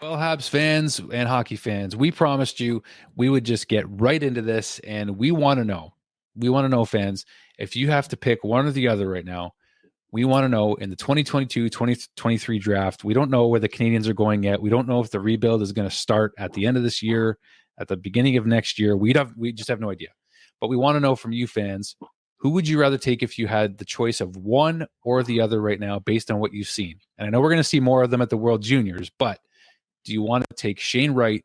Well, Habs fans and hockey fans, we promised you we would just get right into this, and we want to know. We want to know, fans, if you have to pick one or the other right now, we want to know in the 2022-2023 draft. We don't know where the Canadians are going yet. We don't know if the rebuild is going to start at the end of this year, at the beginning of next year. We just have no idea. But we want to know from you fans, who would you rather take if you had the choice of one or the other right now based on what you've seen? And I know we're going to see more of them at the World Juniors, but do you want to take Shane Wright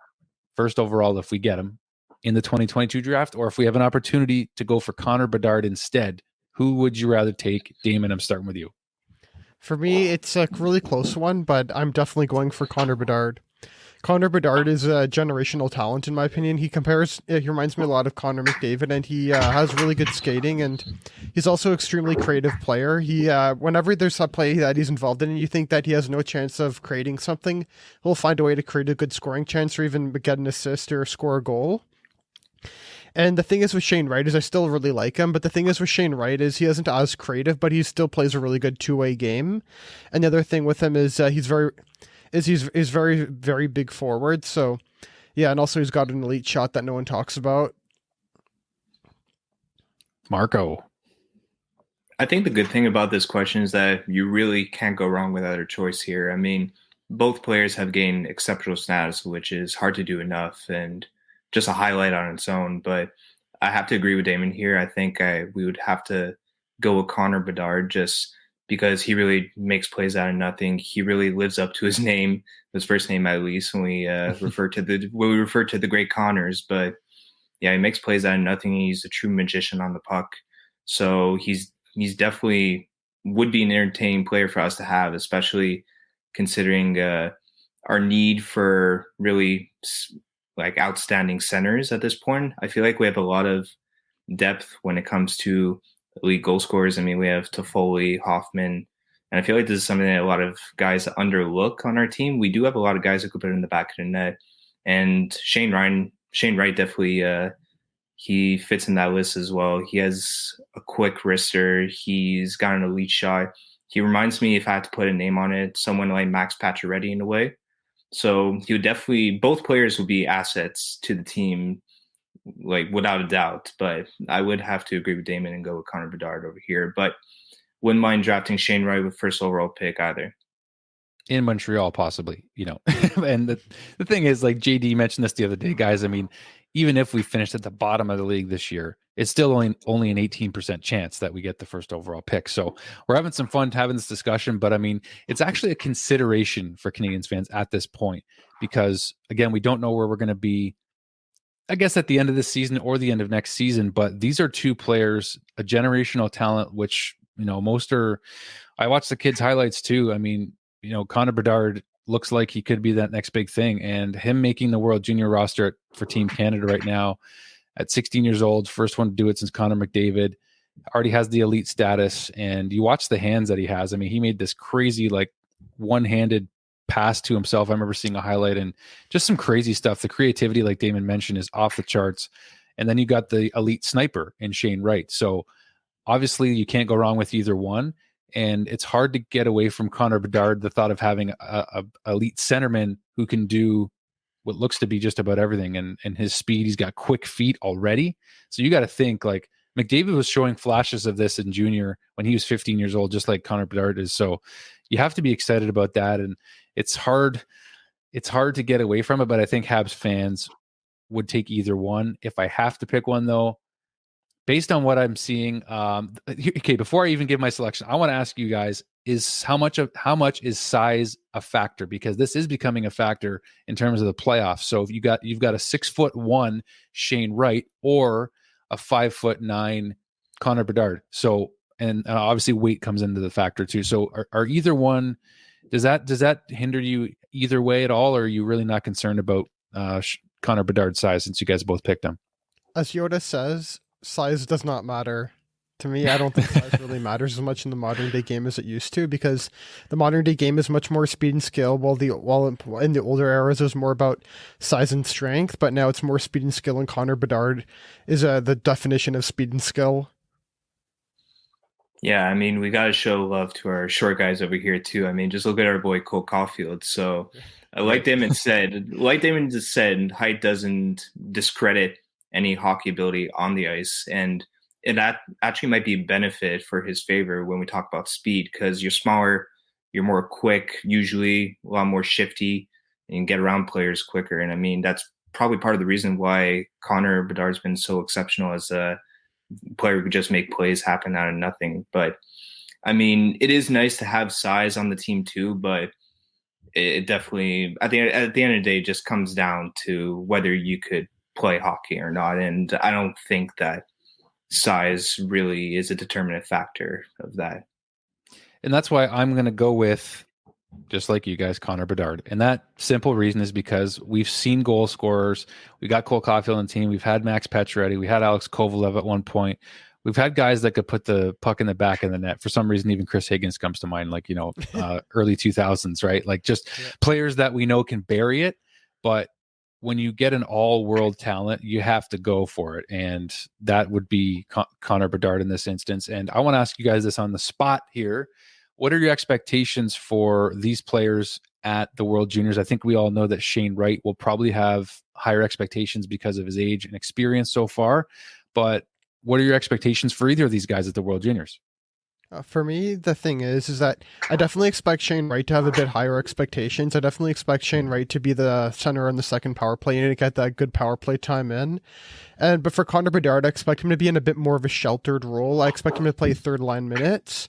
first overall if we get him in the 2022 draft, or if we have an opportunity to go for Connor Bedard instead? Who would you rather take? Damon, I'm starting with you. For me, it's a really close one, but I'm definitely going for Connor Bedard. Connor Bedard is a generational talent, in my opinion. He reminds me a lot of Connor McDavid, and he has really good skating, and he's also an extremely creative player. Whenever there's a play that he's involved in, and you think that he has no chance of creating something, he'll find a way to create a good scoring chance or even get an assist or score a goal. And the thing is with Shane Wright is I still really like him, but the thing is with Shane Wright is he isn't as creative, but he still plays a really good two-way game. And the other thing with him is he's very, very big forward. So yeah, and also he's got an elite shot that no one talks about. Marco. I think the good thing about this question is that you really can't go wrong with either choice here. I mean, both players have gained exceptional status, which is hard to do enough and just a highlight on its own. But I have to agree with Damon here. I think we would have to go with Connor Bedard just because he really makes plays out of nothing. He really lives up to his name, his first name at least, when we refer to the great Connors. But yeah, he makes plays out of nothing. He's a true magician on the puck. So he's definitely would be an entertaining player for us to have, especially considering our need for really like outstanding centers at this point. I feel like we have a lot of depth when it comes to elite goal scorers. I mean, we have Toffoli, Hoffman, and I feel like this is something that a lot of guys underlook on our team. We do have a lot of guys who could put it in the back of the net, and Shane Wright definitely he fits in that list as well. He has a quick wrister. He's got an elite shot. He reminds me, if I had to put a name on it, someone like Max Pacioretty in a way. So he would definitely, both players would be assets to the team, like without a doubt. But I would have to agree with Damon and go with Connor Bedard over here. But wouldn't mind drafting Shane Wright with first overall pick either. In Montreal, possibly, And the thing is, like JD mentioned this the other day, guys. I mean, even if we finished at the bottom of the league this year, it's still only an 18% chance that we get the first overall pick. So we're having some fun having this discussion, but I mean, it's actually a consideration for Canadians fans at this point, because again, we don't know where we're going to be, I guess, at the end of this season or the end of next season. But these are two players, a generational talent, which, I watched the kids' highlights too. I mean, Connor Bedard looks like he could be that next big thing, and him making the World Junior roster for Team Canada right now at 16 years old, first one to do it since Connor McDavid, already has the elite status. And you watch the hands that he has. I mean, he made this crazy, like, one-handed pass to himself. I remember seeing a highlight, and just some crazy stuff. The creativity, like Damon mentioned, is off the charts. And then you got the elite sniper in Shane Wright. So obviously you can't go wrong with either one. And it's hard to get away from Connor Bedard, the thought of having a elite centerman who can do what looks to be just about everything. And his speed, he's got quick feet already. So you got to think, like, McDavid was showing flashes of this in junior when he was 15 years old, just like Connor Bedard is. So you have to be excited about that. And it's hard to get away from it, but I think Habs fans would take either one. If I have to pick one, though, based on what I'm seeing, okay, before I even give my selection, I want to ask you guys, is how much is size a factor? Because this is becoming a factor in terms of the playoffs. So if you've got a 6'1" Shane Wright or a 5'9" Connor Bedard. So, and obviously weight comes into the factor too. So are either one, does that hinder you either way at all? Or are you really not concerned about Connor Bedard's size, since you guys both picked him? As Yoda says, size does not matter. To me, I don't think size really matters as much in the modern day game as it used to, because the modern day game is much more speed and skill, while in the older eras it was more about size and strength, but now it's more speed and skill, and Connor Bedard is the definition of speed and skill. Yeah, I mean, we got to show love to our short guys over here too. I mean, just look at our boy Cole Caulfield. So, Right. Like Damon just said, height doesn't discredit any hockey ability on the ice, and that actually might be a benefit for his favor when we talk about speed, because you're smaller, you're more quick, usually a lot more shifty, and you can get around players quicker. And I mean, that's probably part of the reason why Connor Bedard's been so exceptional as a player who could just make plays happen out of nothing. But I mean, it is nice to have size on the team too, but it definitely at the end of the day just comes down to whether you could play hockey or not. And I don't think that size really is a determinant factor of that. And that's why I'm going to go with, just like you guys, Connor Bedard. And that simple reason is because we've seen goal scorers. We got Cole Caulfield on the team. We've had Max Pacioretty. We had Alex Kovalev at one point. We've had guys that could put the puck in the back of the net. For some reason, even Chris Higgins comes to mind, like, early 2000s, right? Like just players that we know can bury it. But when you get an all-world talent, you have to go for it. And that would be Connor Bedard in this instance. And I want to ask you guys this on the spot here. What are your expectations for these players at the World Juniors? I think we all know that Shane Wright will probably have higher expectations because of his age and experience so far. But what are your expectations for either of these guys at the World Juniors? For me, the thing is that I definitely expect Shane Wright to have a bit higher expectations. I definitely expect Shane Wright to be the center on the second power play and to get that good power play time in. But for Connor Bedard, I expect him to be in a bit more of a sheltered role. I expect him to play third line minutes.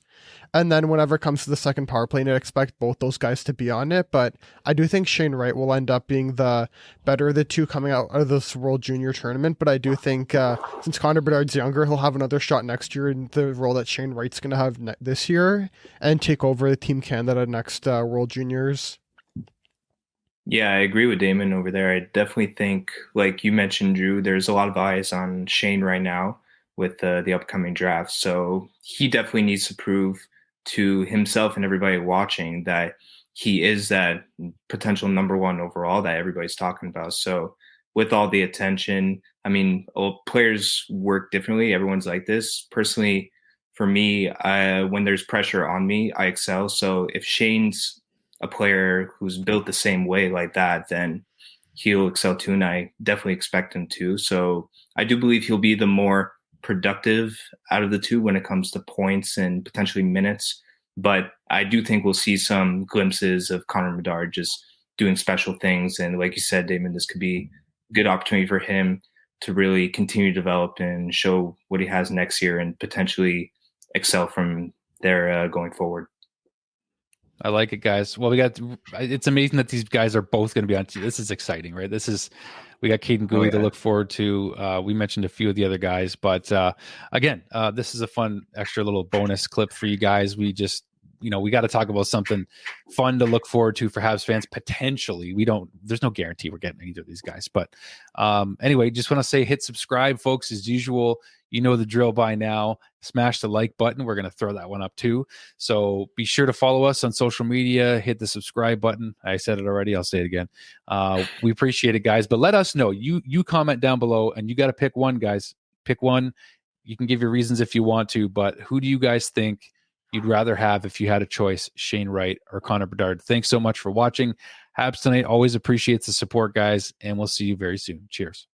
And then whenever it comes to the second power play, I expect both those guys to be on it. But I do think Shane Wright will end up being the better of the two coming out of this World Junior tournament. But I do think since Connor Bedard's younger, he'll have another shot next year in the role that Shane Wright's going to have this year and take over the Team Canada next World Juniors. Yeah, I agree with Damon over there. I definitely think, like you mentioned, Drew, there's a lot of eyes on Shane right now with the upcoming draft. So he definitely needs to prove to himself and everybody watching that he is that potential number one overall that everybody's talking about. So with all the attention, I mean, players work differently. Everyone's like this. Personally, for me, when there's pressure on me, I excel. So if Shane's a player who's built the same way like that, then he'll excel too. And I definitely expect him to. So I do believe he'll be the more productive out of the two when it comes to points and potentially minutes. But I do think we'll see some glimpses of Connor Bedard just doing special things. And like you said, Damon, this could be a good opportunity for him to really continue to develop and show what he has next year and potentially excel from there going forward. I like it, guys. Well, it's amazing that these guys are both going to be on. This is exciting, right? We got Caden Gooley to look forward to. We mentioned a few of the other guys, but again, this is a fun extra little bonus clip for you guys. We just, we got to talk about something fun to look forward to for Habs fans. Potentially, there's no guarantee we're getting either of these guys, but anyway, just want to say hit subscribe, folks, as usual. You know the drill by now. Smash the like button. We're going to throw that one up too. So be sure to follow us on social media. Hit the subscribe button. I said it already. I'll say it again. We appreciate it, guys. But let us know. You comment down below, and you got to pick one, guys. Pick one. You can give your reasons if you want to, but who do you guys think you'd rather have if you had a choice, Shane Wright or Connor Bedard? Thanks so much for watching. Habs Tonight always appreciates the support, guys, and we'll see you very soon. Cheers.